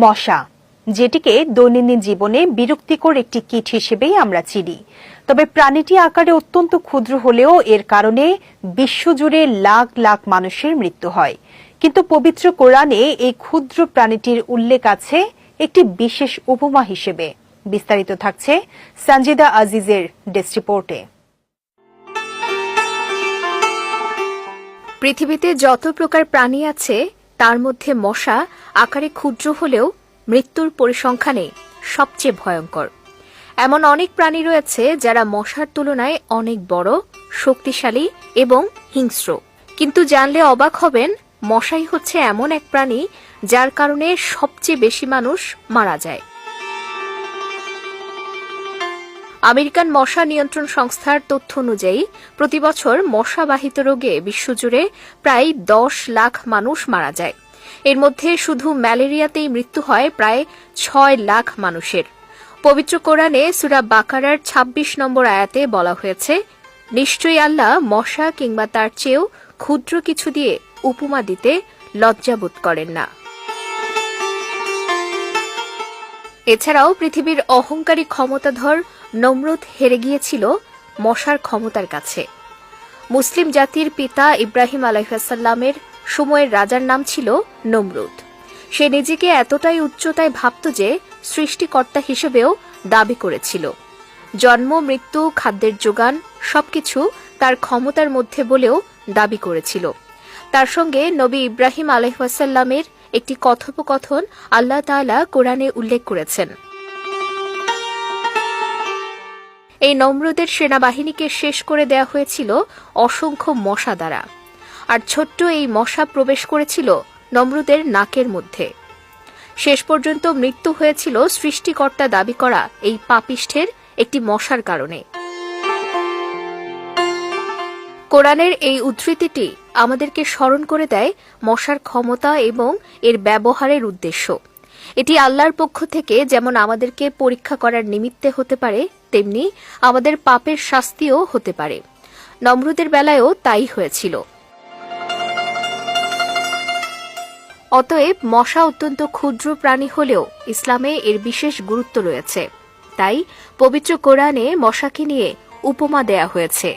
মশা, যেটিকে দৈনন্দিন জীবনে বিরক্তিকর একটি কীট হিসেবেই আমরা চিনি। তবে প্রাণীটি আকারে অত্যন্ত ক্ষুদ্র হলেও এর কারণে বিশ্বজুড়ে লাখ লাখ মানুষের মৃত্যু হয়। কিন্তু পবিত্র কোরআনে এই ক্ষুদ্র প্রাণীটির উল্লেখ আছে একটি বিশেষ উপমা হিসেবে। বিস্তারিত থাকছে সঞ্জিদা আজিজের ডেস্ক রিপোর্টে। পৃথিবীতে যত প্রকার প্রাণী আছে তার মধ্যে মশা আকারে ক্ষুদ্র হলেও মৃত্যুর পরিসংখ্যানে সবচেয়ে ভয়ঙ্কর। এমন অনেক প্রাণী রয়েছে যারা মশার তুলনায় অনেক বড়, শক্তিশালী এবং হিংস্র। কিন্তু জানলে অবাক হবেন, মশাই হচ্ছে এমন এক প্রাণী যার কারণে সবচেয়ে বেশি মানুষ মারা যায়। আমেরিকান মশা নিয়ন্ত্রণ সংস্থার তথ্য অনুযায়ী প্রতিবছর মশাবাহিত রোগে বিশ্বজুড়ে প্রায় 10 লাখ মানুষ মারা যায়। এর মধ্যে শুধু ম্যালেরিয়াতেই মৃত্যু হয় প্রায় 6 লাখ মানুষের। পবিত্র কোরআনে সূরা বাকারার 26 নম্বর আয়াতে বলা হয়েছে, নিশ্চয়ই আল্লাহ মশা কিংবা তার চেয়েও ক্ষুদ্র কিছু দিয়ে উপমা দিতে লজ্জাবোধ করেন না। এছাড়াও পৃথিবীর অহংকারী ক্ষমতাধর নমরুদ হেরে গিয়েছিল মশার ক্ষমতার কাছে। মুসলিম জাতির পিতা ইব্রাহিম আলাইহিসসালামের সময়ের রাজার নাম ছিল নমরুদ। সে নিজেকে এতটাই উচ্চতায় ভাবত যে সৃষ্টিকর্তা হিসেবেও দাবি করেছিল। জন্ম, মৃত্যু, খাদ্যের যোগান সবকিছু তার ক্ষমতার মধ্যে বলেও দাবি করেছিল। তার সঙ্গে নবী ইব্রাহিম আলাইহিসসালামের একটি কথোপকথন আল্লাহ তাআলা কোরআনে উল্লেখ করেছেন। এই নমরুদের সেনাবাহিনীকে শেষ করে দেয়া হয়েছিল অসংখ্য মশা দ্বারা, আর ছোট্ট এই মশা প্রবেশ করেছিল নমরুদের নাকের মধ্যে। শেষ পর্যন্ত মৃত্যু হয়েছিল সৃষ্টিকর্তা দাবি করা এই পাপিষ্ঠের একটি মশার কারণে। কোরআনের এই উদ্ধৃতিটি আমাদেরকে স্মরণ করে দেয় মশার ক্ষমতা এবং এর ব্যবহারের উদ্দেশ্য। এটি আল্লাহর পক্ষ থেকে যেমন আমাদেরকে পরীক্ষা করার নিমিত্তে হতে পারে, তেমনি আমাদের পাপের শাস্তিও হতে পারে। নমরুদের বেলায়ও তাই হয়েছিল। অতএব মশা অত্যন্ত ক্ষুদ্র প্রাণী হলেও ইসলামে এর বিশেষ গুরুত্ব রয়েছে। তাই পবিত্র কোরআনে মশাকে নিয়ে উপমা দেয়া হয়েছে।